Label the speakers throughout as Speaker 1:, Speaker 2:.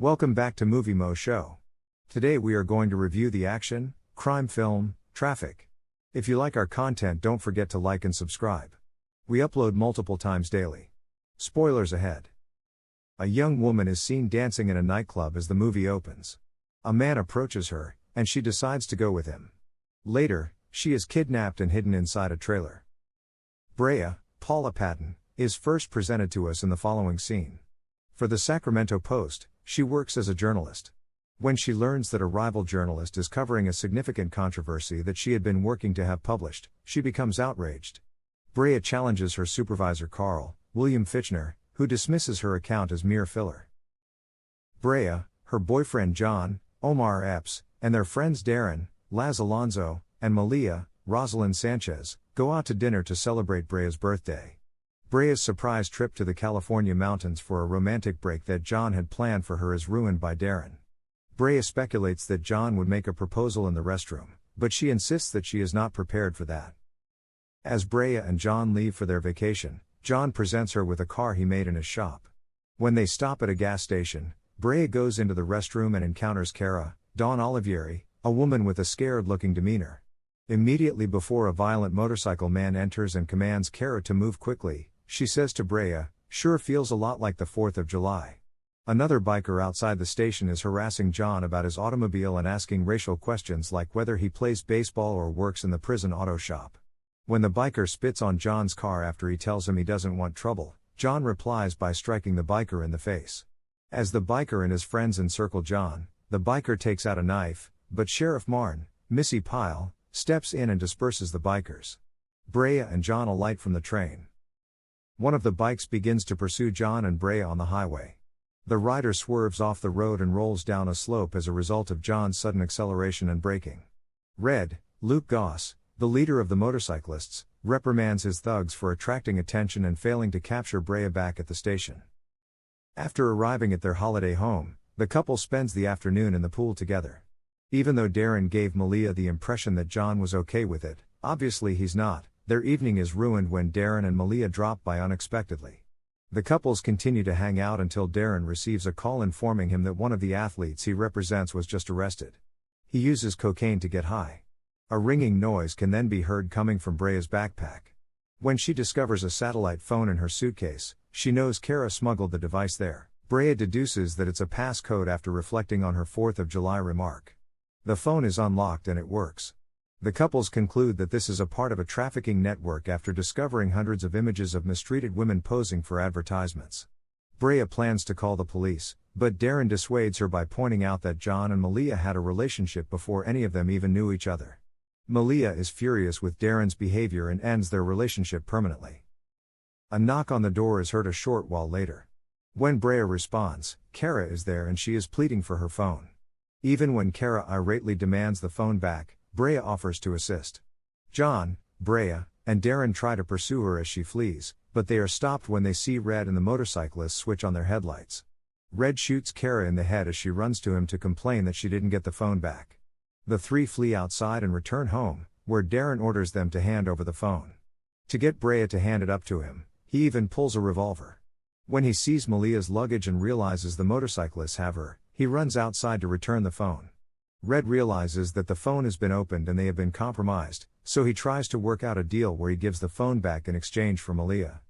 Speaker 1: Welcome back to Movie MoShow. Today we are going to review the action, crime film, Traffic. If you like our content, don't forget to like and subscribe. We upload multiple times daily. Spoilers ahead. A young woman is seen dancing in a nightclub as the movie opens. A man approaches her, and she decides to go with him. Later, she is kidnapped and hidden inside a trailer. Brea, Paula Patton, is first presented to us in the following scene. For the Sacramento Post, she works as a journalist. When she learns that a rival journalist is covering a significant controversy that she had been working to have published, she becomes outraged. Brea challenges her supervisor Carl, William Fitchner, who dismisses her account as mere filler. Brea, her boyfriend John, Omar Epps, and their friends Darren, Laz Alonso, and Malia, Rosalind Sanchez, go out to dinner to celebrate Brea's birthday. Brea's surprise trip to the California mountains for a romantic break that John had planned for her is ruined by Darren. Brea speculates that John would make a proposal in the restroom, but she insists that she is not prepared for that. As Brea and John leave for their vacation, John presents her with a car he made in his shop. When they stop at a gas station, Brea goes into the restroom and encounters Cara, Dawn Olivieri, a woman with a scared-looking demeanor. Immediately before a violent motorcycle man enters and commands Cara to move quickly, she says to Brea, "Sure feels a lot like the 4th of July." Another biker outside the station is harassing John about his automobile and asking racial questions like whether he plays baseball or works in the prison auto shop. When the biker spits on John's car after he tells him he doesn't want trouble, John replies by striking the biker in the face. As the biker and his friends encircle John, the biker takes out a knife, but Sheriff Marne, Missy Pyle, steps in and disperses the bikers. Brea and John alight from the train. One of the bikes begins to pursue John and Brea on the highway. The rider swerves off the road and rolls down a slope as a result of John's sudden acceleration and braking. Red, Luke Goss, the leader of the motorcyclists, reprimands his thugs for attracting attention and failing to capture Brea back at the station. After arriving at their holiday home, the couple spends the afternoon in the pool together. Even though Darren gave Malia the impression that John was okay with it, obviously he's not. Their evening is ruined when Darren and Malia drop by unexpectedly. The couples continue to hang out until Darren receives a call informing him that one of the athletes he represents was just arrested. He uses cocaine to get high. A ringing noise can then be heard coming from Brea's backpack. When she discovers a satellite phone in her suitcase, she knows Cara smuggled the device there. Brea deduces that it's a passcode after reflecting on her 4th of July remark. The phone is unlocked and it works. The couples conclude that this is a part of a trafficking network after discovering hundreds of images of mistreated women posing for advertisements. Brea plans to call the police, but Darren dissuades her by pointing out that John and Malia had a relationship before any of them even knew each other. Malia is furious with Darren's behavior and ends their relationship permanently. A knock on the door is heard a short while later. When Brea responds, Cara is there and she is pleading for her phone. Even when Cara irately demands the phone back, Brea offers to assist. John, Brea, and Darren try to pursue her as she flees, but they are stopped when they see Red and the motorcyclist switch on their headlights. Red shoots Cara in the head as she runs to him to complain that she didn't get the phone back. The three flee outside and return home, where Darren orders them to hand over the phone. To get Brea to hand it up to him, he even pulls a revolver. When he sees Malia's luggage and realizes the motorcyclists have her, he runs outside to return the phone. Red realizes that the phone has been opened and they have been compromised, so he tries to work out a deal where he gives the phone back in exchange for Malia.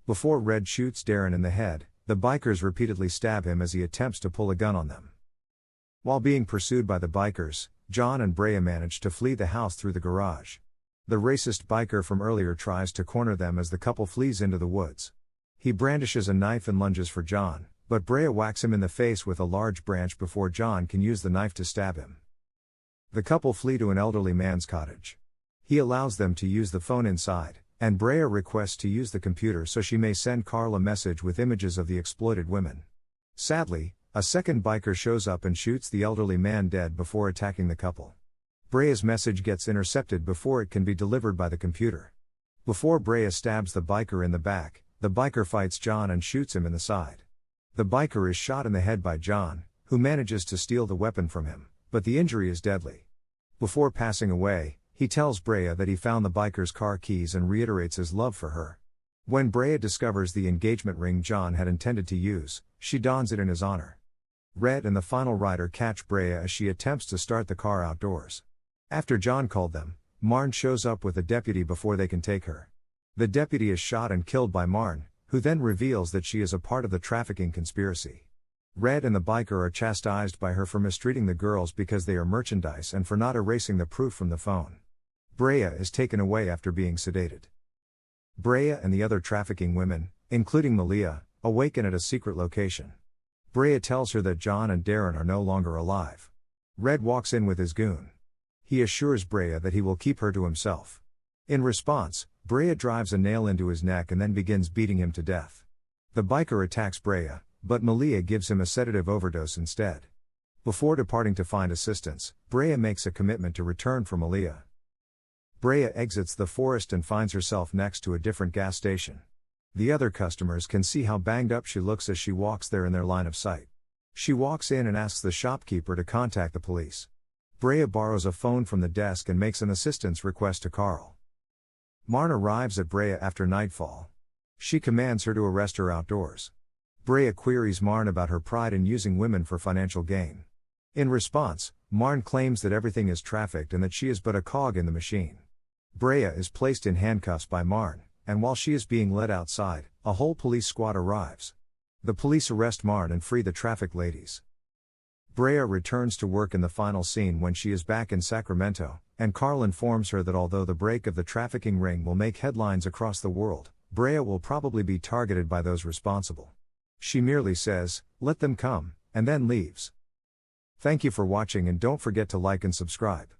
Speaker 1: Before Red shoots Darren in the head, the bikers repeatedly stab him as he attempts to pull a gun on them. While being pursued by the bikers, John and Brea manage to flee the house through the garage. The racist biker from earlier tries to corner them as the couple flees into the woods. He brandishes a knife and lunges for John, but Brea whacks him in the face with a large branch before John can use the knife to stab him. The couple flee to an elderly man's cottage. He allows them to use the phone inside, and Brea requests to use the computer so she may send Carl a message with images of the exploited women. Sadly, a second biker shows up and shoots the elderly man dead before attacking the couple. Brea's message gets intercepted before it can be delivered by the computer. Before Brea stabs the biker in the back, the biker fights John and shoots him in the side. The biker is shot in the head by John, who manages to steal the weapon from him, but the injury is deadly. Before passing away, he tells Brea that he found the biker's car keys and reiterates his love for her. When Brea discovers the engagement ring John had intended to use, she dons it in his honor. Red and the final rider catch Brea as she attempts to start the car outdoors. After John called them, Marn shows up with a deputy before they can take her. The deputy is shot and killed by Marn, who then reveals that she is a part of the trafficking conspiracy. Red and the biker are chastised by her for mistreating the girls because they are merchandise and for not erasing the proof from the phone. Brea is taken away after being sedated. Brea and the other trafficking women, including Malia, awaken at a secret location. Brea tells her that John and Darren are no longer alive. Red walks in with his goon. He assures Brea that he will keep her to himself. In response, Brea drives a nail into his neck and then begins beating him to death. The biker attacks Brea, but Malia gives him a sedative overdose instead. Before departing to find assistance, Brea makes a commitment to return for Malia. Brea exits the forest and finds herself next to a different gas station. The other customers can see how banged up she looks as she walks there in their line of sight. She walks in and asks the shopkeeper to contact the police. Brea borrows a phone from the desk and makes an assistance request to Carl. Marn arrives at Brea after nightfall. She commands her to arrest her outdoors. Brea queries Marn about her pride in using women for financial gain. In response, Marn claims that everything is trafficked and that she is but a cog in the machine. Brea is placed in handcuffs by Marn, and while she is being led outside, a whole police squad arrives. The police arrest Marn and free the trafficked ladies. Brea returns to work in the final scene when she is back in Sacramento, and Carl informs her that although the break of the trafficking ring will make headlines across the world, Brea will probably be targeted by those responsible. She merely says, "Let them come," and then leaves. Thank you for watching and don't forget to like and subscribe.